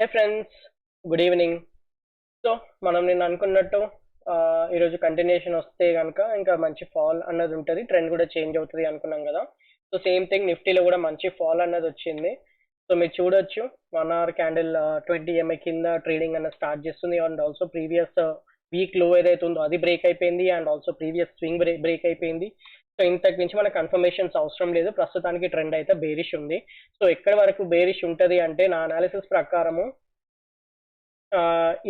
హే friends, good evening. So మనం నిన్న అనుకున్నట్టు ఈరోజు కంటిన్యూషన్ వస్తే కనుక ఇంకా మంచి ఫాల్ అన్నది ఉంటుంది, ట్రెండ్ కూడా చేంజ్ అవుతుంది అనుకున్నాం కదా. సో సేమ్ థింగ్ నిఫ్టీలో కూడా మంచి ఫాల్ అన్నది వచ్చింది. సో మీరు చూడొచ్చు 1 hour క్యాండిల్ 20 MA కింద ట్రేడింగ్ అన్నది స్టార్ట్ చేస్తుంది. అండ్ ఆల్సో ప్రీవియస్ వీక్ లో ఏదైతే ఉందో అది బ్రేక్ అయిపోయింది. And also previous swing break అయిపోయింది. సో ఇంతకు మించి మనకు కన్ఫర్మేషన్స్ అవసరం లేదు. ప్రస్తుతానికి ట్రెండ్ అయితే బేరిష్ ఉంది. సో ఎక్కడి వరకు బేరిష్ ఉంటుంది అంటే నా అనాలిసిస్ ప్రకారము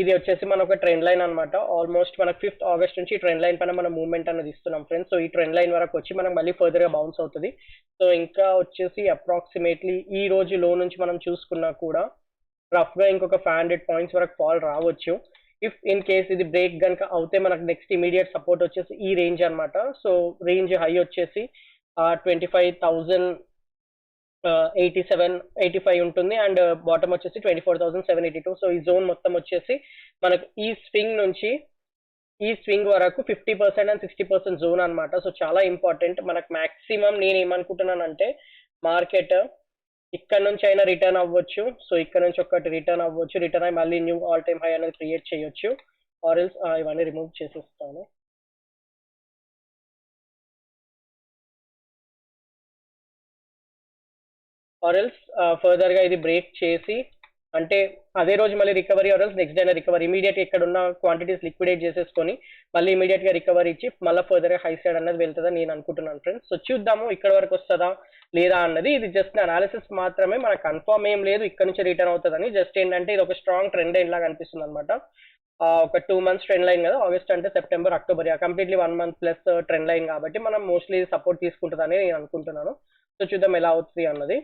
ఇది వచ్చేసి మన ఒక ట్రెండ్ లైన్ అనమాట. ఆల్మోస్ట్ మనకు 5th ఆగస్ట్ నుంచి ట్రెండ్ లైన్ పైన మనం మూవ్మెంట్ అనేది ఇస్తున్నాం ఫ్రెండ్స్. సో ఈ ట్రెండ్ లైన్ వరకు వచ్చి మనం మళ్ళీ ఫర్దర్ గా బౌన్స్ అవుతుంది. సో ఇంకా వచ్చేసి అప్రాక్సిమేట్లీ ఈ రోజు లో నుంచి మనం చూసుకున్నా కూడా రఫ్ గా ఇంకొక 500 points వరకు ఫాల్ రావచ్చు. ఇఫ్ ఇన్ కేస్ ఇది బ్రేక్ కనుక అవుతే మనకు నెక్స్ట్ ఇమీడియట్ సపోర్ట్ వచ్చేసి ఈ రేంజ్ అనమాట. సో రేంజ్ హై వచ్చేసి 25,087-85 ఉంటుంది. అండ్ బాటమ్ వచ్చేసి 24,782. సో ఈ జోన్ మొత్తం వచ్చేసి మనకు ఈ స్వింగ్ వరకు 50% అండ్ 60% జోన్ అనమాట. సో చాలా ఇంపార్టెంట్ మనకు. మాక్సిమం నేను ఏమనుకుంటున్నానంటే మార్కెట్ ఇక్కడ నుంచి అయినా రిటర్న్ అవ్వచ్చు. సో ఇక్కడ నుంచి ఒకటి రిటర్న్ అవ్వచ్చు, రిటర్న్ అయ్యి మళ్ళీ న్యూ ఆల్ టైమ్ హై అనేది క్రియేట్ చేయొచ్చు. ఆర్ఎల్స్ ఇవన్నీ రిమూవ్ చేసేస్తాను. ఆర్ఎల్స్ ఫర్దర్ గా ఇది బ్రేక్ చేసి అంటే అదే రోజు మళ్ళీ రికవరీ, ఆర్ఎల్స్ నెక్స్ట్ డే రికవరీ, ఇమీడియట్ ఇక్కడ ఉన్న క్వాంటిటీస్ లిక్విడేట్ చేసేసుకొని మళ్ళీ ఇమీడియట్ గా రికవరీ ఇచ్చి మళ్ళీ ఫర్దర్ గా హై సైడ్ అన్నది వెళ్తుందని నేను అనుకుంటున్నాను ఫ్రెండ్స్. సో చూద్దాము ఇక్కడ వరకు వస్తుందా లేదా అన్నది. ఇది జస్ట్ అనాలిసిస్ మాత్రమే, మనకు కన్ఫర్మ్ ఏం లేదు ఇక్కడ నుంచి రిటర్న్ అవుతుందని. జస్ట్ ఏంటంటే ఇది ఒక స్ట్రాంగ్ ట్రెండ్ లైన్ లాగా అనిపిస్తుంది అనమాట. ఒక 2 months ట్రెండ్ లైన్ కదా, ఆగస్ట్ అంటే September October, completely 1 month plus trend line కాబట్టి మనం మోస్ట్లీ సపోర్ట్ తీసుకుంటుందని నేను అనుకుంటున్నాను. సో చూద్దాం ఎలా అవుతుంది అన్నది.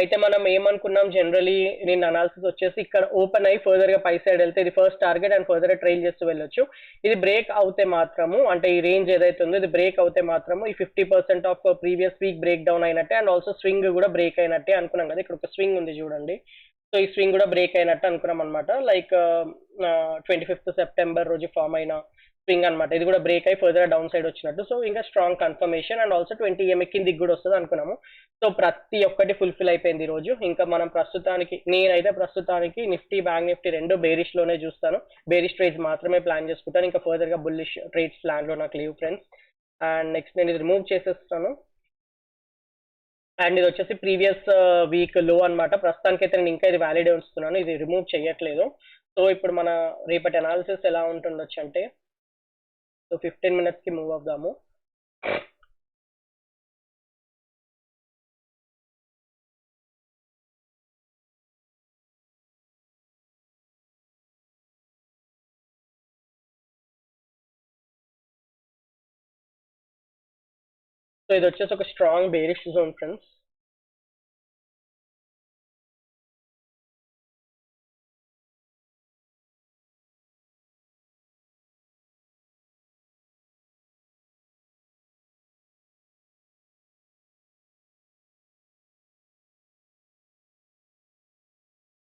అయితే మనం ఏమనుకున్నాం జనరలీ నేను అనాలిసిస్ వచ్చేసి ఇక్కడ ఓపెన్ అయ్యి ఫర్దర్ గా పై సైడ్ వెళ్తే ఇది first target and further trail చేస్తూ వెళ్ళొచ్చు. ఇది బ్రేక్ అవుతే మాత్రము అంటే ఈ రేంజ్ ఏదైతే ఉందో ఇది బ్రేక్ అవుతే మాత్రము ఈ 50% of previous week break down అయినట్టే అండ్ ఆల్సో స్వింగ్ కూడా బ్రేక్ అయినట్టే అనుకున్నాం కదా. ఇక్కడ ఒక స్వింగ్ ఉంది చూడండి. సో ఈ స్వింగ్ కూడా బ్రేక్ అయినట్టు అనుకున్నాం అనమాట. లైక్ 25th సెప్టెంబర్ రోజు ఫామ్ అయిన స్వింగ్ అనమాట. ఇది కూడా బ్రేక్ అయి ఫర్దర్ డౌన్ సైడ్ వచ్చినట్టు. సో ఇంకా strong confirmation and also 20 MA కిందికి కూడా వస్తుంది అనుకున్నాము. సో ప్రతి ఒక్కటి ఫుల్ఫిల్ అయిపోయింది ఈ రోజు. ఇంకా మనం నేనైతే ప్రస్తుతానికి నిఫ్టీ, బ్యాంక్ నిఫ్టీ రెండు బేరిష్ లోనే చూస్తాను. బేరిష్ ట్రేడ్స్ మాత్రమే ప్లాన్ చేసుకుంటాను. ఇంకా ఫర్దర్ గా బుల్లిష్ ట్రేడ్స్ ప్లాన్ లో నాకు లేవు ఫ్రెండ్స్. అండ్ నెక్స్ట్ నేను ఇది రిమూవ్ చేసేస్తాను. అండ్ ఇది వచ్చేసి ప్రీవియస్ వీక్ లో అనమాట. ప్రస్తుతానికి అయితే నేను ఇంకా ఇది వ్యాలిడ్ ఉంచుతున్నాను, ఇది రిమూవ్ చేయట్లేదు. సో ఇప్పుడు మన రేపటి అనాలిసిస్ ఎలా ఉంటుండొచ్చు అంటే, సో 15 minutes కి మూవ్ అవుదాము. సో ఇది వచ్చేసి ఒక strong bearish zone friends.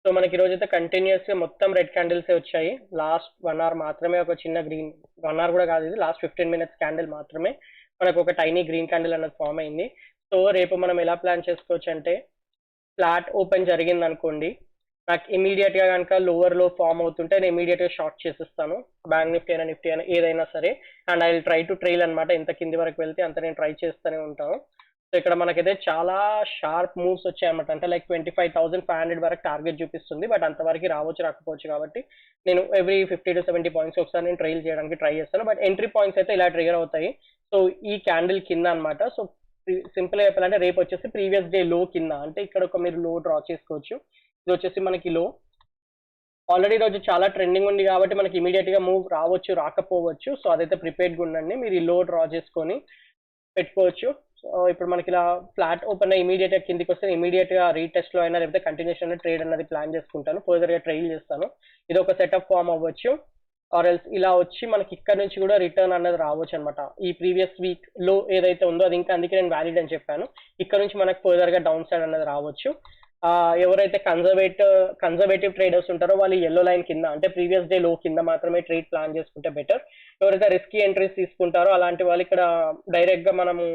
So మనకి ఈ రోజు అయితే కంటిన్యూస్ గా మొత్తం రెడ్ క్యాండిల్స్ వచ్చాయి. లాస్ట్ 1 hour మాత్రమే ఒక చిన్న గ్రీన్, 1 hour కూడా కాదు, ఇది లాస్ట్ 15 minutes క్యాండిల్ మాత్రమే మనకు ఒక టైనీ గ్రీన్ క్యాండిల్ అన్నది ఫామ్ అయింది. సో రేపు మనం ఎలా ప్లాన్ చేసుకోవచ్చు అంటే, ఫ్లాట్ ఓపెన్ జరిగింది అనుకోండి, నాకు ఇమీడియట్ గా కనుక లోవర్ లో ఫామ్ అవుతుంటే నేను ఇమీడియట్ గా షార్ట్ చేసేస్తాను. బ్యాంక్ నిఫ్టీ అయినా నిఫ్టీ అయినా ఏదైనా సరే. And I will try to trail అనమాట. ఎంత కింది వరకు వెళ్తే అంత నేను ట్రై చేస్తూనే ఉంటాను. సో ఇక్కడ మనకైతే చాలా షార్ప్ మూవ్స్ వచ్చాయన్నమాట. అంటే లైక్ 25,500 వరకు టార్గెట్ చూపిస్తుంది. బట్ అంతవరకు రావచ్చు రాకపోవచ్చు కాబట్టి నేను ఎవ్రీ 50 to 70 points ఒకసారి నేను ట్రైల్ చేయడానికి ట్రై చేస్తాను. బట్ ఎంట్రీ పాయింట్స్ అయితే ఇలా ట్రిగర్ అవుతాయి. సో ఈ క్యాండిల్ కింద అనమాట. సో సింపుల్ గా చెప్పాలంటే రేపు వచ్చేసి ప్రీవియస్ డే లో కింద, అంటే ఇక్కడ ఒక మీరు లో డ్రా చేసుకోవచ్చు. ఇది వచ్చేసి మనకి లో. ఆల్రెడీ రోజు చాలా ట్రెండింగ్ ఉంది కాబట్టి మనకి ఇమీడియట్ గా మూవ్ రావచ్చు రాకపోవచ్చు. సో అదైతే ప్రిపేర్డ్గా ఉండండి. మీరు ఈ లో డ్రా చేసుకొని పెట్టుకోవచ్చు. సో ఇప్పుడు మనకి ఇలా ఫ్లాట్ ఓపెన్ అయ్యి ఇమీడియట్ గా కిందికి వస్తే ఇమీడియట్ గా రీటెస్ట్ లో అయినా లేకపోతే కంటిన్యూషన్ ట్రేడ్ అన్నది ప్లాన్ చేసుకుంటాను. ఫర్దర్ గా ట్రైల్ చేస్తాను. ఇది ఒక సెటప్ ఫామ్ అవ్వచ్చు. ఆర్ ఎల్స్ ఇలా వచ్చి మనకి ఇక్కడ నుంచి కూడా రిటర్న్ అన్నది రావచ్చు అనమాట. ఈ ప్రీవియస్ వీక్ లో ఏదైతే ఉందో అది ఇంకా, అందుకే నేను వ్యాలిడ్ అని చెప్పాను. ఇక్కడ నుంచి మనకు ఫర్దర్ గా డౌన్ సైడ్ అన్నది రావచ్చు. ఎవరైతే కన్జర్వేటివ్ ట్రేడర్స్ ఉంటారో వాళ్ళు ఎల్లో లైన్ కింద, అంటే ప్రీవియస్ డే లో కింద మాత్రమే ట్రేడ్ ప్లాన్ చేసుకుంటే బెటర్. ఎవరైతే రిస్కీ ఎంట్రీస్ తీసుకుంటారో అలాంటి వాళ్ళు ఇక్కడ డైరెక్ట్ గా మనము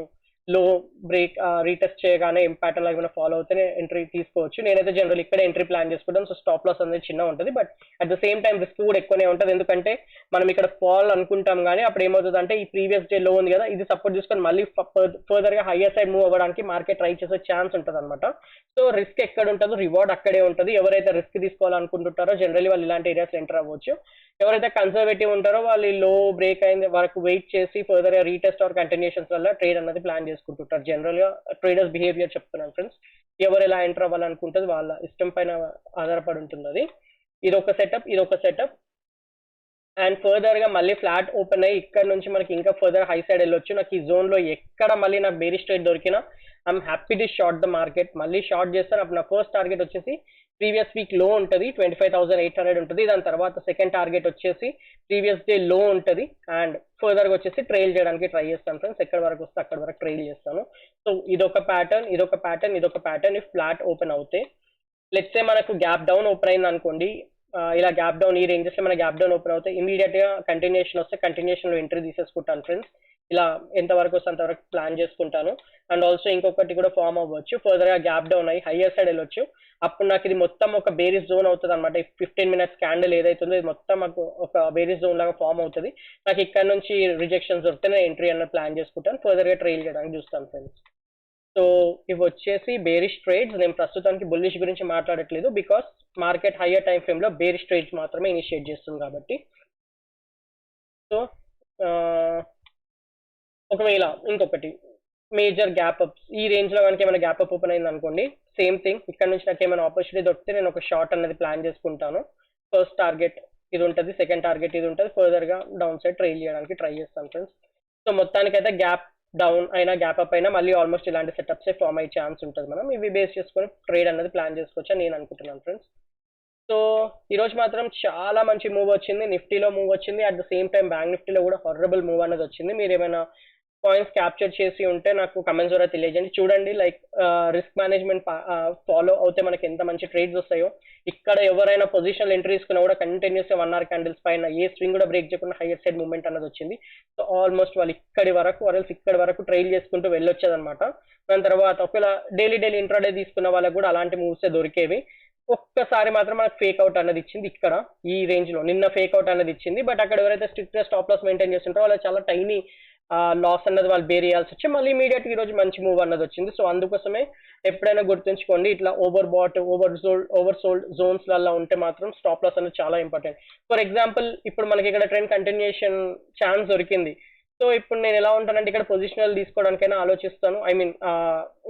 లో బ్రేక్ రీటెస్ట్ చేయగానే ఇంపాక్ట్ అలా ఏమైనా ఫాలో అవుతే ఎంట్రీ తీసుకోవచ్చు. నేనైతే జనరల్ ఇక్కడ ఎంట్రీ ప్లాన్ చేసుకుంటాను. సో స్టాప్ లాస్ అనేది చిన్న ఉంటుంది, but at the same time risk కూడా ఎక్కువనే ఉంటుంది. ఎందుకంటే మనం ఇక్కడ ఫాల్ అనుకుంటాం కానీ అప్పుడు ఏమవుతుంది అంటే ఈ ప్రీవియస్ డే లో ఉంది కదా, ఇది సపోర్ట్ చేసుకొని మళ్ళీ ఫర్దర్ గా హైయర్ సైడ్ మూవ్ అవ్వడానికి మార్కెట్ ట్రై చేసే ఛాన్స్ ఉంటుంది అనమాట. సో రిస్క్ ఎక్కడ ఉంటుందో రివార్డ్ అక్కడే ఉంటుంది. ఎవరైతే రిస్క్ తీసుకోవాలనుకుంటుంటారో జనరల్లీ వాళ్ళు ఇలాంటి ఏరియాస్ ఎంటర్ అవ్వచ్చు. ఎవరైతే కన్సర్వేటివ్ ఉంటారో వాళ్ళు లో బ్రేక్ అయిన వరకు వెయిట్ చేసి ఫర్దర్ గా రీటెస్ట్ ఆర్ కంటిన్యూషన్స్ వల్ల ట్రేడ్ అన్నది ప్లాన్ చేసుకుంటుంటారు. జనరల్ గా ట్రేడర్స్ బిహేవియర్ చెప్తున్నాను ఫ్రెండ్స్. ఎవరు ఎలా ఎంటర్ అవ్వాలనుకుంటుంది వాళ్ళ ఇష్టం పైన ఆధారపడి ఉంటుంది అది. ఇదొక సెటప్ అండ్ ఫర్దర్ గా మళ్ళీ ఫ్లాట్ ఓపెన్ అయ్యి ఇక్కడ నుంచి మనకి ఇంకా ఫర్దర్ హై సైడ్ వెళ్ళొచ్చు. నాకు ఈ జోన్ లో ఎక్కడ మళ్ళీ నాకు బేరిష్ ట్రేడ్ దొరికినా I'm happy to short the market. మళ్ళీ షార్ట్ చేస్తాను. అప్పుడు నా ఫస్ట్ టార్గెట్ వచ్చేసి ప్రీవియస్ వీక్ లో ఉంటుంది 25,800 ఉంటుంది. దాని తర్వాత సెకండ్ టార్గెట్ వచ్చేసి ప్రీవియస్ డే లో ఉంటుంది అండ్ ఫర్దర్ గా వచ్చేసి ట్రైల్ చేయడానికి ట్రై చేస్తాను ఫ్రెండ్స్. ఎక్కడ వరకు వస్తే అక్కడ వరకు ట్రైల్ చేస్తాను. సో ఇదొక ప్యాటర్న్ ఇఫ్ ఫ్లాట్ ఓపెన్ అవుతే లెట్స్ సే మనకు గ్యాప్ డౌన్ ఓపెన్ అయింది అనుకోండి, ఇలా గ్యాప్ డౌన్ ఈ రేంజెస్ లో మన గ్యాప్ డౌన్ ఓపెన్ అవుతే ఇమీడియట్ గా కంటిన్యూషన్ వస్తే కంటిన్యూషన్ లో ఎంట్రీ తీసేసుకుంటాను ఫ్రెండ్స్. ఇలా ఎంతవరకు వస్తే అంతవరకు ప్లాన్ చేసుకుంటాను. అండ్ ఆల్సో ఇంకొకటి కూడా ఫామ్ అవ్వచ్చు, ఫర్దర్ గా గ్యాప్ డౌన్ అయ్యి హైయర్ సైడ్ వెళ్ళొచ్చు. అప్పుడు నాకు ఇది మొత్తం ఒక బేరిస్ జోన్ అవుతుంది అనమాట. 15 minutes క్యాండిల్ ఏదైతుందో ఇది మొత్తం మాకు ఒక బేరిస్ జోన్ లాగా ఫామ్ అవుతుంది. నాకు ఇక్కడ నుంచి రిజెక్షన్స్ దొరికితే నేను ఎంట్రీ అన్న ప్లాన్ చేసుకుంటాను, ఫర్దర్ గా ట్రైల్ చేయడానికి చూస్తాను ఫ్రెండ్స్. సో ఇవి వచ్చేసి బేరిష్ ట్రేడ్స్. నేను ప్రస్తుతానికి బుల్లిష్ గురించి మాట్లాడట్లేదు, because market higher time frame లో బేరిష్ ట్రేడ్స్ మాత్రమే ఇనిషియేట్ చేస్తుంది కాబట్టి. సో ఒకవేళ ఇంకొకటి మేజర్ గ్యాప్ అప్ ఈ రేంజ్ లో కనుక ఏమైనా గ్యాప్ అప్ ఓపెన్ అయింది అనుకోండి, సేమ్ థింగ్ ఇక్కడ నుంచి నాకు ఏమైనా ఆపర్చునిటీ దొరికితే నేను ఒక షార్ట్ అనేది ప్లాన్ చేసుకుంటాను. ఫస్ట్ టార్గెట్ ఇది ఉంటుంది, సెకండ్ టార్గెట్ ఇది ఉంటుంది, ఫర్దర్ గా డౌన్ సైడ్ ట్రైల్ చేయడానికి ట్రై చేస్తాను ఫ్రెండ్స్. సో మొత్తానికైతే గ్యాప్ డౌన్ అయినా గ్యాప్ అప్ అయినా మళ్ళీ ఆల్మోస్ట్ ఇలాంటి సెటప్స్ ఫామ్ అయ్యే ఛాన్స్ ఉంటుంది. మనం ఇవి బేస్ చేసుకొని ట్రేడ్ అనేది ప్లాన్ చేసుకోవచ్చు అని నేను అనుకుంటున్నాను ఫ్రెండ్స్. సో ఈరోజు మాత్రం చాలా మంచి మూవ్ వచ్చింది, నిఫ్టీలో మూవ్ వచ్చింది, at the same time bank నిఫ్టీలో కూడా హారబుల్ మూవ్ అనేది వచ్చింది. మీరు ఏమైనా పాయింట్స్ క్యాప్చర్ చేసి ఉంటే నాకు కమెంట్స్ ద్వారా తెలియజేయండి. చూడండి లైక్ రిస్క్ మేనేజ్మెంట్ ఫాలో అవుతే మనకి ఎంత మంచి ట్రేడ్స్ వస్తాయో. ఇక్కడ ఎవరైనా పొజిషనల్ ఎంట్రీ తీసుకున్నా కూడా కంటిన్యూస్ 1 hour క్యాండిల్స్ పైన ఏ స్వింగ్ కూడా బ్రేక్ చేయకుండా హైయర్ సైడ్ మూవ్మెంట్ అనేది వచ్చింది. సో ఆల్మోస్ట్ వాళ్ళు ఇక్కడి వరకు ట్రైల్ చేసుకుంటూ వెళ్ళొచ్చేది అనమాట. దాని తర్వాత ఒకవేళ డైలీ ఇంట్రాడే తీసుకున్న వాళ్ళకి కూడా అలాంటి మూవ్సే దొరికేవి. ఒక్కసారి మాత్రం మనకు ఫేక్ అవుట్ అనేది ఇచ్చింది ఇక్కడ ఈ రేంజ్ లో, నిన్న ఫేక్ అవుట్ అనేది ఇచ్చింది. బట్ అక్కడ ఎవరైతే స్ట్రిక్ట్ స్టాప్ లాస్ మెయింటైన్ చేస్తుంటారో వాళ్ళు చాలా టైనీ లాస్ అన్నది వాళ్ళు బేర్ చేయాల్సి వచ్చి మళ్ళీ ఇమీడియట్ ఈ రోజు మంచి మూవ్ అన్నది వచ్చింది. సో అందుకోసమే ఎప్పుడైనా గుర్తుంచుకోండి, ఇట్లా ఓవర్ సోల్డ్ జోన్స్ లలో ఉంటే మాత్రం స్టాప్ లాస్ అనేది చాలా ఇంపార్టెంట్. ఫర్ ఎగ్జాంపుల్ ఇప్పుడు మనకి ఇక్కడ ట్రెండ్ కంటిన్యూషన్ ఛాన్స్ దొరికింది. సో ఇప్పుడు నేను ఎలా ఉంటానంటే ఇక్కడ పొజిషనల్ తీసుకోవడానికైనా ఆలోచిస్తాను, ఐ మీన్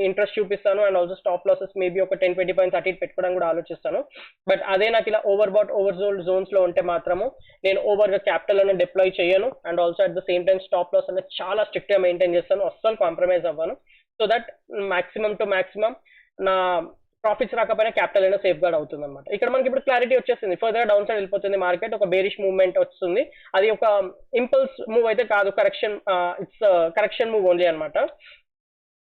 ఇంట్రెస్ట్ చూపిస్తాను. And also stop losses maybe ఒక 10-20 points అటు ఇటు పెట్టుకోవడానికి కూడా ఆలోచిస్తాను. బట్ అదే నాకు ఇలా ఓవర్ సోల్డ్ జోన్స్ లో ఉంటే మాత్రము నేను ఓవర్ గా క్యాపిటల్ అనేది డిప్లాయ్ చేయను. And also at the same time stop loss అనేది చాలా స్ట్రిక్ట్ గా మెయింటైన్ చేస్తాను, అస్సలు కాంప్రమైజ్ అవ్వను. So that maximum to maximum నా ప్రాఫిట్స్ రాకపోయినా క్యాపిటల్ అయినా సేఫ్ గార్డ్ అవుతుంది అనమాట. ఇక్కడ మనకి ఇప్పుడు క్లారిటీ వచ్చేసింది, ఫర్దర్ డౌన్ సైడ్ వెళ్ళిపోతుంది మార్కెట్, ఒక బేరిష్ మూవ్మెంట్ వస్తుంది. అది ఒక ఇంపల్స్ మూవ్ అయితే కాదు, కరెక్షన్ మూవ్ ఓన్లీ అనమాట.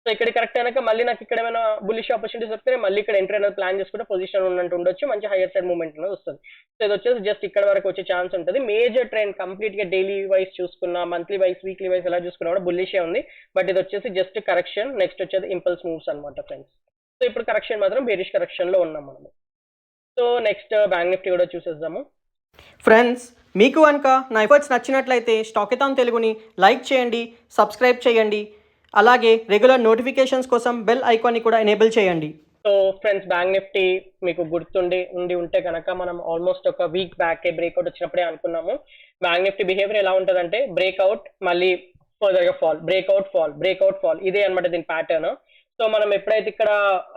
సో ఇక్కడ కరెక్ట్ అయినాక మళ్ళీ నాకు ఇక్కడ ఏమైనా బుల్లిష్ ఆపర్చునిటీస్ వస్తే మళ్ళీ ఇక్కడ ఎంట్రీ అనేది ప్లాన్ చేసుకుంటే పొజిషన్ ఉన్నట్టు ఉండొచ్చు, మంచి హైయర్ సైడ్ మూవ్మెంట్ అనేది వస్తుంది. సో ఇది వచ్చేసి జస్ట్ ఇక్కడ వరకు వచ్చే ఛాన్స్ ఉంటుంది. మేజర్ ట్రెండ్ కంప్లీట్ గా డైలీ వైస్ చూసుకున్నా, మంత్లీ వైస్, వీక్లీ వైస్ ఎలా చూసుకున్నా కూడా బుల్లిషే ఉంది. బట్ ఇది వచ్చేసి జస్ట్ కరెక్షన్, నెక్స్ట్ వచ్చేది ఇంపల్స్ మూవ్స్ అనమాట ఫ్రెండ్స్. సో ఇప్పుడు కరెక్షన్ మాత్రం బేరిష్ కరెక్షన్ లో ఉన్నాం మనము. సో నెక్స్ట్ బ్యాంక్ నిఫ్టీ కూడా చూసేద్దాము ఫ్రెండ్స్. మీకు కనుక నా ఎఫర్ట్స్ నచ్చినట్లయితే స్టాకెథాన్ తెలుగుని లైక్ చేయండి, సబ్స్క్రైబ్ చేయండి, అలాగే రెగ్యులర్ నోటిఫికేషన్స్ కోసం బెల్ ఐకాన్ని కూడా ఎనేబుల్ చేయండి. సో ఫ్రెండ్స్ బ్యాంక్ నిఫ్టీ మీకు ఉండి ఉంటే కనుక మనం ఆల్మోస్ట్ ఒక వీక్ బ్యాక్ బ్రేక్అవుట్ వచ్చినప్పుడే అనుకున్నాము బ్యాంక్ నిఫ్టీ బిహేవియర్ ఎలా ఉంటుందంటే బ్రేక్అవుట్ మళ్ళీ ఫర్దర్ గా ఫాల్, బ్రేక్అవుట్ ఫాల్ ఇదే అనమాట దీని ప్యాటర్న్. సో మనం ఎప్పుడైతే ఇక్కడ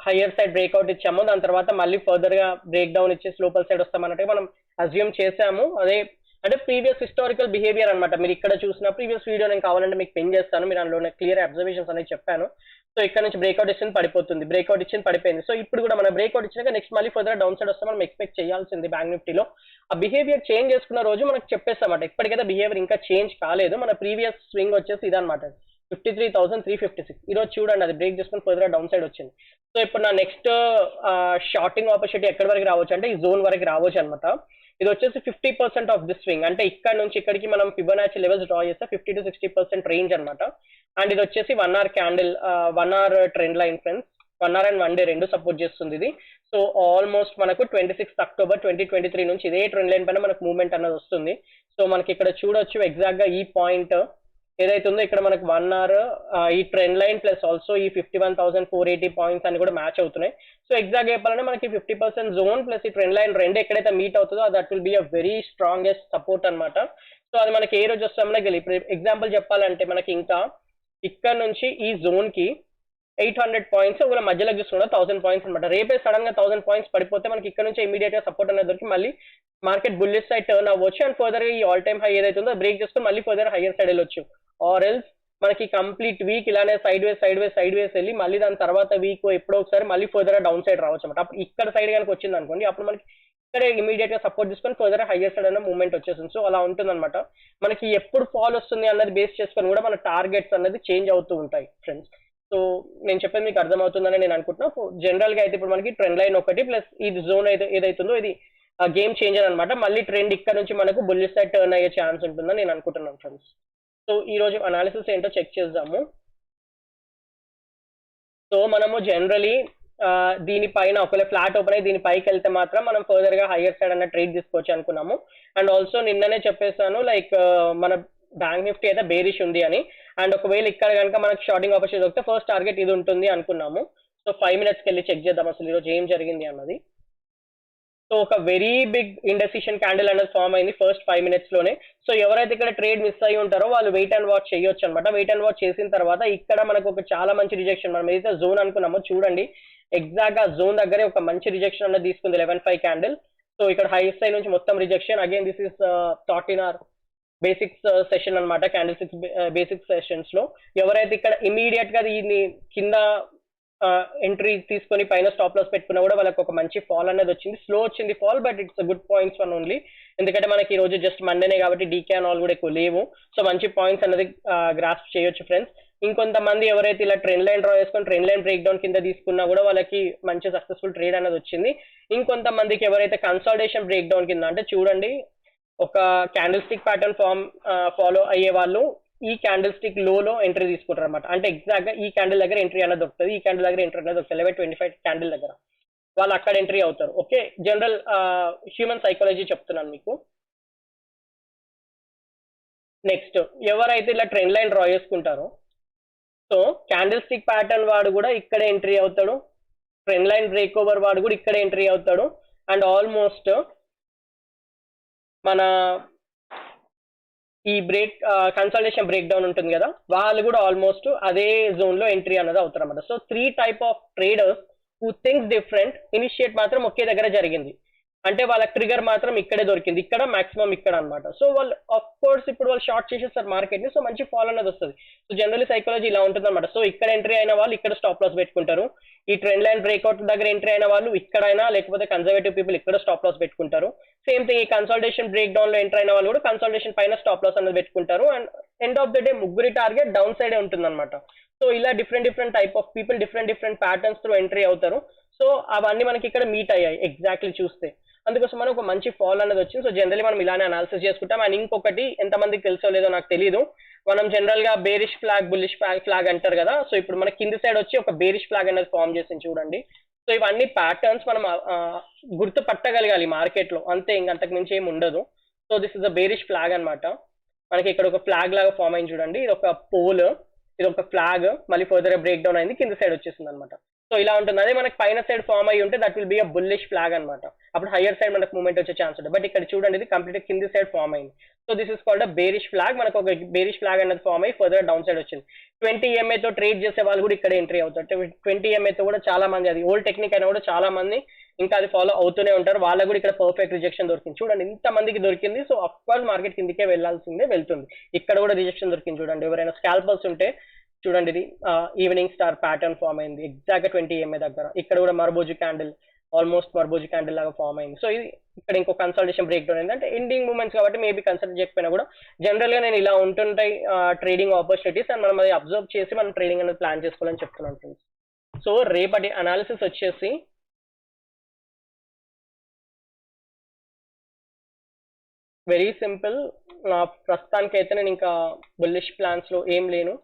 హయ్యర్ సైడ్ బ్రేక్అవుట్ ఇచ్చామో దాని తర్వాత మళ్ళీ ఫర్దర్ గా బ్రేక్ డౌన్ ఇచ్చేసి లోపల సైడ్ వస్తామన్నట్టుగా మనం అజ్యూమ్ చేసాము. అదే అంటే ప్రీవియస్ హిస్టారికల్ బిహేవియర్ అనమాట. మీరు ఇక్కడ చూసిన ప్రీవియస్ వీడియో నేను కావాలంటే మీకు పిన్ చేస్తాను, మీరు అందులో క్లియర్ అబ్జర్వేషన్స్ అనేది చెప్పాను. సో ఇక్కడ నుంచి బ్రేక్అవుట్ ఇచ్చింది పడిపోతుంది, బ్రేక్అవుట్ ఇచ్చింది పడిపోయింది. సో ఇప్పుడు కూడా మనం బ్రేక్అవుట్ ఇచ్చినాక నెక్స్ట్ మళ్ళీ ఫర్దర్ డౌన్ సైడ్ వస్తే మనం ఎక్స్పెక్ట్ చేయాల్సింది బ్యాంక్ నిఫ్టీలో. ఆ బిహేవియర్ చేంజ్ చేసుకున్న రోజు మనకు చెప్పేస్తామాట. ఇప్పటికైతే బిహేవియర్ ఇంకా చేంజ్ కాలేదు. మన ప్రీవియస్ స్వింగ్ వచ్చేసి ఇదనమాట 53,356. ఈరోజు చూడండి అది బ్రేక్ చేసుకుని ఫర్దర్ డౌన్ సైడ్ వచ్చింది. సో ఇప్పుడు నా నెక్స్ట్ షార్టింగ్ ఆపర్చునిటీ ఎక్కడి వరకు రావచ్చు అంటే ఈ జోన్ వరకు రావచ్చు అనమాట. ఇది వచ్చేసి 50% ఆఫ్ ది స్వింగ్, అంటే ఇక్కడ నుంచి ఇక్కడికి మనం ఫిబొనాచి లెవెల్స్ డ్రా చేస్తే 50 to 60% రేంజ్ అనమాట. అండ్ ఇది వచ్చేసి 1 hour candle, 1 hour trend line friends. 1 hour and 1 day రెండు సపోర్ట్ చేస్తుంది ఇది. సో ఆల్మోస్ట్ మనకు 26 October 2023 నుంచి ఇదే ట్రెండ్ లైన్ పైన మనకు మూవ్మెంట్ అన్నది వస్తుంది. సో మనకి ఇక్కడ చూడొచ్చు ఎగ్జాక్ట్ గా ఈ పాయింట్ ఏదైతే ఉందో ఇక్కడ మనకు 1 hour ఈ ట్రెండ్ లైన్ ప్లస్ ఆల్సో ఈ 51,480 పాయింట్స్ అని కూడా మ్యాచ్ అవుతున్నాయి. సో ఎగ్జాక్ట్ చెప్పాలంటే మనకి 50% జోన్ ప్లస్ ఈ ట్రెండ్ లైన్ రెండు ఎక్కడైతే మీట్ అవుతుందో that will be a very strongest support అనమాట. సో అది మనకి ఏ రోజు వస్తామో తెలియదు. ఇప్పుడు ఎగ్జాంపుల్ చెప్పాలంటే మనకి ఇంకా ఇక్కడ నుంచి ఈ జోన్ కి 800 పాయింట్స్ ఒకవేళ మధ్యలో చూసుకున్నా 1000 పాయింట్స్ అనమాట. రేపే సడన్ గా 1000 పాయింట్స్ పడిపోతే మనకి ఇక్కడ నుంచి ఇమీడియట్ గా సపోర్ట్ అనేది దొరికి మళ్ళీ మార్కెట్ బుల్లిష్ సైడ్ టర్న్ అవ్వచ్చు అండ్ ఫర్దర్ ఈ ఆల్ టైమ్ హై ఏదైతే ఉందో బ్రేక్ చేసుకుని మళ్ళీ ఫర్దర్ హైయర్ సైడ్ వెళ్ళొచ్చు. ఆర్ ఎల్స్ మనకి కంప్లీట్ వీక్ ఇలానే సైడ్ వేస్ వెళ్ళి మళ్ళీ దాని తర్వాత వీక్ ఎప్పుడో ఒకసారి మళ్ళీ ఫర్దర్ డౌన్ సైడ్ రావచ్చు అనమాట. అప్పుడు ఇక్కడ సైడ్ కనుక వచ్చింది అనుకోండి అప్పుడు మనకి ఇక్కడ ఇమీడియట్ గా సపోర్ట్ తీసుకొని ఫర్దర్ హైయర్ సైడ్ అన్న మూవ్మెంట్ వచ్చేస్తుంది. సో అలా ఉంటుంది అనమాట. మనకి ఎప్పుడు ఫాల్ వస్తుంది అన్నది బేస్ చేసుకొని కూడా మన టార్గెట్స్ అన్నది చేంజ్ అవుతూ ఉంటాయి ఫ్రెండ్స్. సో నేను చెప్పేది మీకు అర్థమవుతుందని నేను అనుకుంటున్నాను. జనరల్ గా అయితే ఇప్పుడు మనకి ట్రెండ్ లైన్ ఒకటి ప్లస్ ఇది జోన్ అయితే ఏదైతుందో ఇది గేమ్ చేంజర్ అనమాట. మళ్ళీ ట్రెండ్ ఇక్కడ నుంచి మనకు బుల్లిష్ సైడ్ టర్న్ అయ్యే ఛాన్స్ ఉంటుందని నేను అనుకుంటున్నాను ఫ్రెండ్స్. సో ఈ రోజు అనాలిసిస్ ఏంటో చెక్ చేద్దాము. సో మనము జనరలీ దీనిపైన ఒకవేళ ఫ్లాట్ ఓపెన్ అయ్యి దీని పైకి వెళ్తే మాత్రం మనం ఫర్దర్ గా హైయర్ సైడ్ అన్న ట్రేడ్ తీసుకోవచ్చు అనుకున్నాము. అండ్ ఆల్సో నిన్ననే చెప్పేసాను లైక్ మన బ్యాంక్ నిఫ్టీ అయితే బేరిష్ ఉంది అని. అండ్ ఒకవేళ ఇక్కడ కనుక మనకు షార్టింగ్ ఆపర్చునిటీ వస్తే ఫస్ట్ టార్గెట్ ఇది ఉంటుంది అనుకున్నాము. సో 5 minutes వెళ్ళి చెక్ చేద్దాం అసలు ఈరోజు ఏం జరిగింది అన్నది. సో ఒక వెరీ బిగ్ ఇండెసిషన్ క్యాండిల్ అనేది ఫామ్ అయింది ఫస్ట్ 5 minutes లోనే. సో ఎవరైతే ఇక్కడ ట్రేడ్ మిస్ అయ్యి ఉంటారో వాళ్ళు వెయిట్ అండ్ వాచ్ చేయొచ్చు అనమాట. వెయిట్ అండ్ వాచ్ చేసిన తర్వాత ఇక్కడ మనకు ఒక చాలా మంచి రిజెక్షన్, మనం ఏదైతే జోన్ అనుకున్నామో చూడండి ఎగ్జాక్ట్ గా జోన్ దగ్గరే ఒక మంచి రిజెక్షన్ అనేది తీసుకుంది 11.5 క్యాండిల్. సో ఇక్కడ హై సైడ్ నుంచి మొత్తం rejection. Again this is thought in our basics session అనమాట. క్యాండిల్ సిక్స్ బేసిక్ సెషన్స్ లో ఎవరైతే ఇక్కడ ఇమీడియట్ గా దీన్ని కింద ఎంట్రీ తీసుకొని పైన స్టాప్ లాస్ పెట్టుకున్నా కూడా వాళ్ళకి ఒక మంచి ఫాల్ అనేది వచ్చింది. స్లో వచ్చింది fall, but it's good points one only. ఎందుకంటే మనకి ఈ రోజు జస్ట్ మండేనే కాబట్టి డీకే అండ్ ఆల్ కూడా ఎక్కువ లేవు. సో మంచి పాయింట్స్ అనేది గ్రాస్ప్ చేయొచ్చు ఫ్రెండ్స్. ఇంకొంతమంది ఎవరైతే ఇలా ట్రెండ్ లైన్ డ్రా చేసుకొని ట్రెండ్ లైన్ బ్రేక్ డౌన్ కింద తీసుకున్నా కూడా వాళ్ళకి మంచి సక్సెస్ఫుల్ ట్రేడ్ అనేది వచ్చింది. ఇంకొంతమందికి ఎవరైతే కన్సాలిడేషన్ బ్రేక్ డౌన్ కింద అంటే చూడండి ఒక క్యాండిల్ స్టిక్ ప్యాటర్న్ ఫాలో అయ్యే వాళ్ళు ఈ క్యాండిల్ స్టిక్ లో ఎంట్రీ తీసుకుంటారు అనమాట. అంటే ఎగ్జాక్ట్ గా ఈ క్యాండిల్ దగ్గర ఎంట్రీ అనేది దొరుకుతుంది, ఈ క్యాండిల్ దగ్గర ఎంట్రీ అనేది దొరుకుతుంది. 11.25 క్యాండిల్ దగ్గర వాళ్ళు అక్కడ ఎంట్రీ అవుతారు. ఓకే, జనరల్ హ్యూమన్ సైకాలజీ చెప్తున్నాను మీకు. నెక్స్ట్ ఎవరైతే ఇలా ట్రెండ్ లైన్ డ్రా చేసుకుంటారో సో క్యాండిల్ స్టిక్ ప్యాటర్న్ వాడు కూడా ఇక్కడే ఎంట్రీ అవుతాడు, ట్రెండ్ లైన్ బ్రేక్ ఓవర్ వాడు కూడా ఇక్కడే ఎంట్రీ అవుతాడు. అండ్ ఆల్మోస్ట్ మన ఈ కన్సల్టేషన్ బ్రేక్ డౌన్ ఉంటుంది కదా వాళ్ళు కూడా ఆల్మోస్ట్ అదే జోన్ లో ఎంట్రీ అనేది అవుతారు అనమాట. So 3 type of traders who thinks different. Initiate మాత్రం ఒకే దగ్గర జరిగింది, అంటే వాళ్ళ ట్రిగర్ మాత్రం ఇక్కడే దొరికింది, ఇక్కడ మాక్సిమం ఇక్కడ అనమాట. సో వాళ్ళు ఆఫ్ కోర్స్ ఇప్పుడు వాళ్ళు షార్ట్ చేసేస్తారు మార్కెట్ ని, సో మంచి ఫాల్ అనేది వస్తుంది. సో జనరల్లీ సైకాలజీ ఇలా ఉంటుంది అనమాట. సో ఇక్కడ ఎంట్రీ అయిన వాళ్ళు ఇక్కడ స్టాప్ లాస్ పెట్టుకుంటారు, ఈ ట్రెండ్ లైన్ బ్రేక్అవుట్ దగ్గర ఎంట్రీ అయిన వాళ్ళు ఇక్కడైనా లేకపోతే కన్జర్వేటివ్ పీపుల్ ఇక్కడ స్టాప్ లాస్ పెట్టుకుంటారు. సేమ్ థింగ్ ఈ కన్సల్టేషన్ బ్రేక్ డౌన్ లో ఎంటర్ అయిన వాళ్ళు కూడా కన్సల్టేషన్ పైన స్టాప్ లాస్ అనేది పెట్టుకుంటారు. And end of the day ముగ్గురి టార్గెట్ డౌన్ సైడ్ ఉంటుంది అనమాట. సో ఇలా different type of people different patterns తో ఎంట్రీ అవుతారు. సో అవన్నీ మనకి ఇక్కడ మీట్ అయ్యాయి ఎగ్జాక్ట్లీ చూస్తే, అందుకోసం మనకు ఒక మంచి ఫాల్ అనేది వచ్చింది. సో జనరల్లీ మనం ఇలానే అనాలిసిస్ చేసుకుంటాం. అండ్ ఇంకొకటి ఎంతమందికి తెలుసో లేదో నాకు తెలియదు, మనం జనరల్ గా బేరిష్ ఫ్లాగ్ బుల్లిష్ ఫ్లాగ్ అంటారు కదా. సో ఇప్పుడు మన కింది సైడ్ వచ్చి ఒక బేరిష్ ఫ్లాగ్ అనేది ఫామ్ చేసింది చూడండి. సో ఇవన్నీ ప్యాటర్న్స్ మనం గుర్తు పట్టగలగాలి మార్కెట్ లో, అంతే ఇంకంతకు మించి ఏమి ఉండదు. So this is a bearish flag అనమాట. మనకి ఇక్కడ ఒక ఫ్లాగ్ లాగా ఫామ్ అయింది చూడండి, ఇది ఒక పోల్, ఇది ఒక ఫ్లాగ్, మళ్ళీ ఫర్దర్ బ్రేక్ డౌన్ అయింది, కింద సైడ్ వచ్చేసింది అనమాట. సో ఇలా ఉంటుంది. అదే మనకి పైన సైడ్ ఫామ్ అయ్యి ఉంటే that will be a bullish flag అనమాట. అప్పుడు హైయర్ సైడ్ మనకు మూవ్మెంట్ వచ్చే ఛాన్స్ ఉంటుంది. బట్ ఇక్కడ చూడండి ఇది కంప్లీట్ కింది సైడ్ ఫామ్ అయింది. So this is called a bearish flag. మనకు ఒక బేరిష్ ఫ్లాగ్ అనేది ఫామ్ అయ్యి ఫర్దర్ డౌన్ సైడ్ వచ్చింది. 20 EMA తో ట్రేడ్ చేసే వాళ్ళు కూడా ఇక్కడ ఎంట్రీ అవుతారు. 20 EMA తో కూడా చాలా మంది, అది ఓల్డ్ టెక్నిక్ అయినా కూడా చాలా మంది ఇంకా అది ఫాలో అవుతూనే ఉంటారు. వాళ్ళకు కూడా ఇక్కడ పర్ఫెక్ట్ రిజెక్షన్ దొరికింది చూడండి, ఇంత మందికి దొరికింది. సో అఫ్ కోర్స్ మార్కెట్ కిందికే వెళ్లాల్సిందే, వెళ్తుంది. ఇక్కడ కూడా రిజెక్షన్ దొరికింది చూడండి. ఎవరైనా స్కాల్పర్స్ ఉంటే చూడండి, ఇది ఈవినింగ్ స్టార్ ప్యాటర్న్ ఫామ్ అయింది ఎగ్జాక్ట్ గా 20 EMA దగ్గర. ఇక్కడ కూడా మర్బోజు క్యాండిల్, ఆల్మోస్ట్ మర్బోజు క్యాండిల్ లాగా ఫామ్ అయింది. సో ఇది ఇక్కడ ఇంకో కన్సల్టేషన్ బ్రేక్ డౌన్ అయింది. అంటే ఎండింగ్ మూమెంట్స్ కాబట్టి మేబీ కన్సల్ట్ చేయకపోయినా కూడా జనరల్ గా నేను ఇలా ఉంటుంటాయి ట్రేడింగ్ ఆపర్చునిటీస్, అండ్ మనం అది అబ్జర్వ్ చేసి మనం ట్రేడింగ్ అనేది ప్లాన్ చేసుకోవాలని చెప్తున్నాను ఫ్రెండ్స్. సో రేపటి అనాలిసిస్ వచ్చేసి వెరీ సింపుల్. నా ప్రస్తుతానికి అయితే నేను ఇంకా బుల్లిష్ ప్లాన్స్ లో ఏం లేను.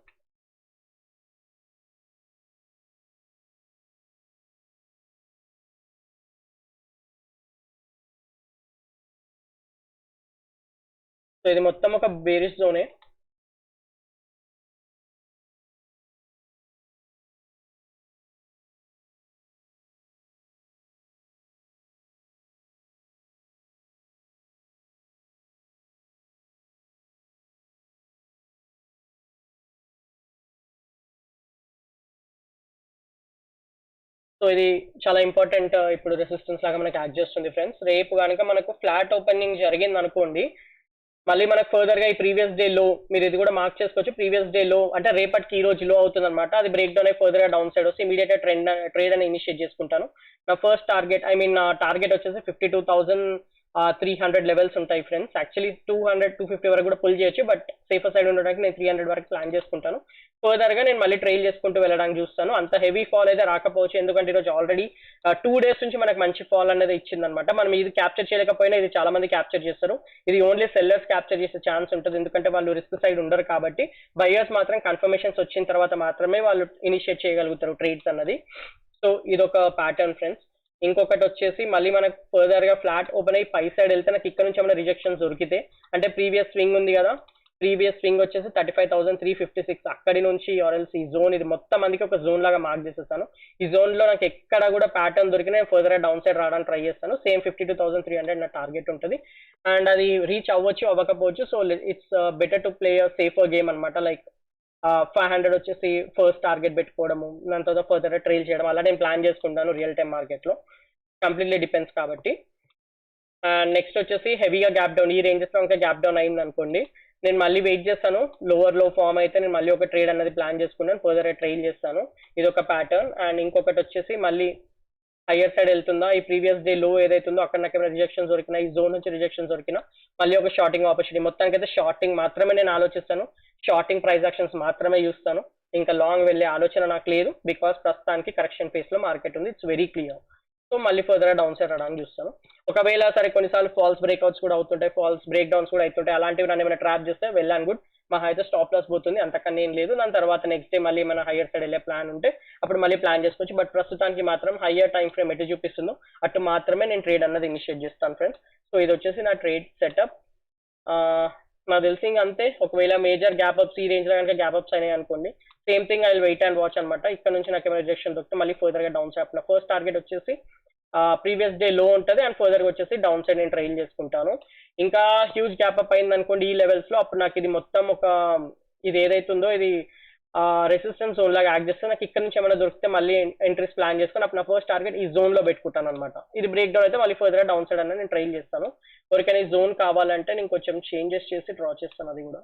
సో ఇది మొత్తం ఒక బేరిష్ జోనే. సో ఇది చాలా ఇంపార్టెంట్ ఇప్పుడు రెసిస్టెన్స్ లాగా మనకి యాక్ట్ చేస్తుంది ఫ్రెండ్స్. రేపు కనుక మనకు ఫ్లాట్ ఓపెనింగ్ జరిగింది అనుకోండి, మళ్ళీ మనకు ఫర్దర్ గా ఈ ప్రీవియస్ డే లో మీరు ఇది కూడా మార్క్ చేసుకోవచ్చు. ప్రీవియస్ డే లో అంటే రేపటికి ఈ రోజు లో అవుతుంది అనమాట. అది బ్రేక్ డౌన్ అయి ఫర్దర్ గా డౌన్ సైడ్ వస్తే ఇమీడియట్ గా ట్రేడ్ అని ఇనిషియేట్ చేసుకుంటాను. నా ఫస్ట్ టార్గెట్ నా టార్గెట్ వచ్చేసి 52,300 లెవెల్స్ ఉంటాయి ఫ్రెండ్స్. యాక్చువల్లీ 200-250 వరకు కూడా పుల్ చేయొచ్చు, బట్ సేఫర్ సైడ్ ఉండడానికి నేను 300 వరకు ప్లాన్ చేసుకుంటాను. ఫర్దర్ గా నేను మళ్ళీ ట్రైల్ చేసుకుంటూ వెళ్ళడానికి చూస్తాను. అంత హెవీ ఫాల్ అయితే రాకపోవచ్చు, ఎందుకంటే ఈరోజు ఆల్రెడీ 2 days నుంచి మనకు మంచి ఫాల్ అనేది ఇచ్చిందనమాట. మనం ఇది క్యాప్చర్ చేయలేకపోయినా ఇది చాలా మంది క్యాప్చర్ చేస్తారు. ఇది ఓన్లీ సెల్లర్స్ క్యాప్చర్ చేసే ఛాన్స్ ఉంటుంది, ఎందుకంటే వాళ్ళు రిస్క్ సైడ్ ఉండరు కాబట్టి. బయర్స్ మాత్రం కన్ఫర్మేషన్స్ వచ్చిన తర్వాత మాత్రమే వాళ్ళు ఇనిషియేట్ చేయగలుగుతారు ట్రేడ్స్ అన్నది. సో ఇదొక ప్యాటర్న్ ఫ్రెండ్స్. ఇంకొకటి వచ్చేసి మళ్ళీ మనకు ఫర్దర్ గా ఫ్లాట్ ఓపెన్ అయ్యి పై సైడ్ వెళ్తే నాకు ఇక్కడ నుంచి ఏమైనా రిజెక్షన్స్ దొరికితే, అంటే ప్రీవియస్ స్వింగ్ ఉంది కదా, ప్రీవియస్ స్వింగ్ వచ్చేసి 35,356 అక్కడి నుంచి ఆర్ఎల్స్ ఈ జోన్, ఇది మొత్తం మందికి ఒక జోన్ లాగా మార్క్ చేసేస్తాను. ఈ జోన్ లో నాకు ఎక్కడ కూడా ప్యాటర్న్ దొరికినా నేను ఫర్దర్ డౌన్ సైడ్ రావడానికి ట్రై చేస్తాను. సేమ్ 52,300 నా టార్గెట్ ఉంటుంది, అండ్ అది రీచ్ అవ్వచ్చు అవ్వకపోవచ్చు. So it's better to play safer game అనమాట. లైక్ 500 వచ్చేసి ఫస్ట్ టార్గెట్ పెట్టుకోవడము, దాని తర్వాత ఫర్దర్ ట్రైల్ చేయడం, అలా నేను ప్లాన్ చేసుకుంటాను రియల్ టైం మార్కెట్ లో. కంప్లీట్లీ డిపెండ్స్ కాబట్టి. అండ్ నెక్స్ట్ వచ్చేసి హెవీగా గ్యాప్ డౌన్, ఈ రేంజెస్ లో ఇంకా గ్యాప్ డౌన్ అయింది అనుకోండి, నేను మళ్ళీ వెయిట్ చేస్తాను. లోవర్ లో ఫామ్ అయితే నేను మళ్ళీ ఒక ట్రేడ్ అనేది ప్లాన్ చేసుకున్నాను, ఫర్దర్ ట్రైల్ చేస్తాను. ఇది ఒక ప్యాటర్న్. అండ్ ఇంకొకటి వచ్చేసి మళ్ళీ హయ్యర్ సైడ్ వెళ్తుందా, ఈ ప్రీవియస్ డే లో ఏదైతుందో అక్కడ నాకు ఏమైనా రిజెక్షన్స్ దొరికినా, ఈ జోన్ నుంచి రిజెక్షన్స్ దొరికినా మళ్ళీ ఒక షార్టింగ్ ఆపర్చునిటీ. మొత్తానికి అయితే షార్టింగ్ మాత్రమే నేను ఆలోచిస్తాను, షార్టింగ్ ప్రైస్ యాక్షన్స్ మాత్రమే చూస్తాను. ఇంకా లాంగ్ వెళ్ళే ఆలోచన నాకు లేదు, బికాస్ ప్రస్తుతానికి కరెక్షన్ ఫేస్ లో మార్కెట్ ఉంది, ఇట్స్ వెరీ క్లియర్. సో మళ్ళీ ఫర్దర్ డౌన్ సైడ్ రావడానికి చూస్తాను. ఒకవేళ సరే కొన్నిసార్లు ఫాల్స్ బ్రేక్అవుట్స్ కూడా అవుతుంటాయి, ఫాల్స్ బ్రేక్ డౌన్స్ కూడా అవుతుంటాయి, అలాంటివి నన్ను ఏమైనా ట్రాప్ చేస్తే వెల్ అండ్ గుడ్, మా అయితే స్టాప్ లాస్ పోతుంది, అంతకన్నా ఏం లేదు. దాని తర్వాత నెక్స్ట్ డే మళ్ళీ మన హయ్యర్ సైడ్ వెళ్ళే ప్లాన్ ఉంటే అప్పుడు మళ్ళీ ప్లాన్ చేసుకోవచ్చు. బట్ ప్రస్తుతానికి మాత్రం హయ్యర్ టైం ఫ్రేమ్ ఎటు చూపిస్తుందో అటు మాత్రమే నేను ట్రేడ్ అన్నది ఇనిషియేట్ చేస్తాను ఫ్రెండ్స్. సో ఇది వచ్చేసి నా ట్రేడ్ సెటప్. నాకు తెలిసి అంతే. ఒకవేళ మేజర్ గ్యాప్ అప్స్ ఈ రేంజ్ లో కనుక గ్యాప్ అప్స్ అయినాయి అనుకోండి, same thing I will wait and watch అనమాట. ఇక్కడ నుంచి నాకు ఏమైనా రిజెక్షన్ దొరికితే మళ్ళీ ఫర్దర్ గా డౌన్ సైడ్ ఫస్ట్ టార్గెట్ వచ్చేసి ప్రీవియస్ డే లో ఉంటుంది, అండ్ ఫర్దర్ గా వచ్చేసి డౌన్ సైడ్ నేను ట్రైల్ చేసుకుంటాను. ఇంకా హ్యూజ్ గ్యాప్ అప్ అయింది అనుకోండి ఈ లెవెల్స్ లో, అప్పుడు నాకు ఇది మొత్తం ఒక ఇది ఏదైతుందో ఇది రెసిస్టెన్స్ జోన్ లాగా యాక్ట్ చేస్తే నాకు ఇక్కడ నుంచి ఏమైనా దొరికితే మళ్ళీ ఎంట్రీస్ ప్లాన్ చేసుకొని అప్పుడు నా ఫస్ట్ టార్గెట్ ఈ జోన్ లో పెట్టుకుంటాను అనమాట. ఇది బ్రేక్ డౌన్ అయితే మళ్ళీ ఫర్దర్ గా డౌన్ సైడ్ అనేది నేను ట్రైల్ చేస్తాను. ఎవరికైనా ఈ జోన్ కావాలంటే నేను కొంచెం చేంజెస్ చేసి డ్రా చేస్తాను అది కూడా.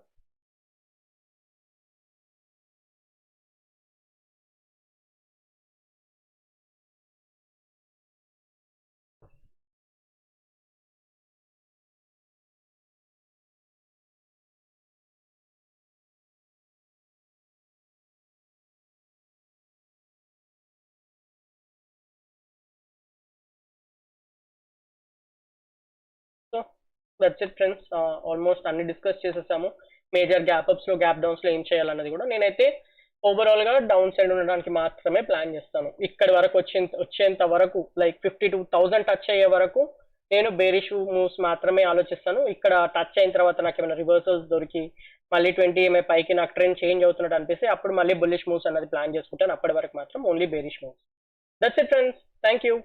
So that's it friends, almost అన్ని డిస్కస్ చేసేసాము. మేజర్ గ్యాప్ అప్స్ లో గ్యాప్ డౌన్స్ లో ఏం చేయాలన్నది కూడా. నేనైతే ఓవరాల్ గా డౌన్ సైడ్ ఉండడానికి మాత్రమే ప్లాన్ చేస్తాను. ఇక్కడి వరకు వచ్చేంత వరకు, లైక్ 52,000 టచ్ అయ్యే వరకు నేను బేరిష్ మూవ్స్ మాత్రమే ఆలోచిస్తాను. ఇక్కడ టచ్ అయిన తర్వాత నాకు ఏమైనా రివర్సల్స్ దొరికి మళ్ళీ 20 MA పైకి నాకు ట్రెండ్ చేంజ్ అవుతున్నట్టు అనిపిస్తే అప్పుడు మళ్ళీ బుల్లిష్ మూవ్స్ అన్నది ప్లాన్ చేసుకుంటాను. అప్పటి వరకు మాత్రం only bearish moves. That's it friends, thank you.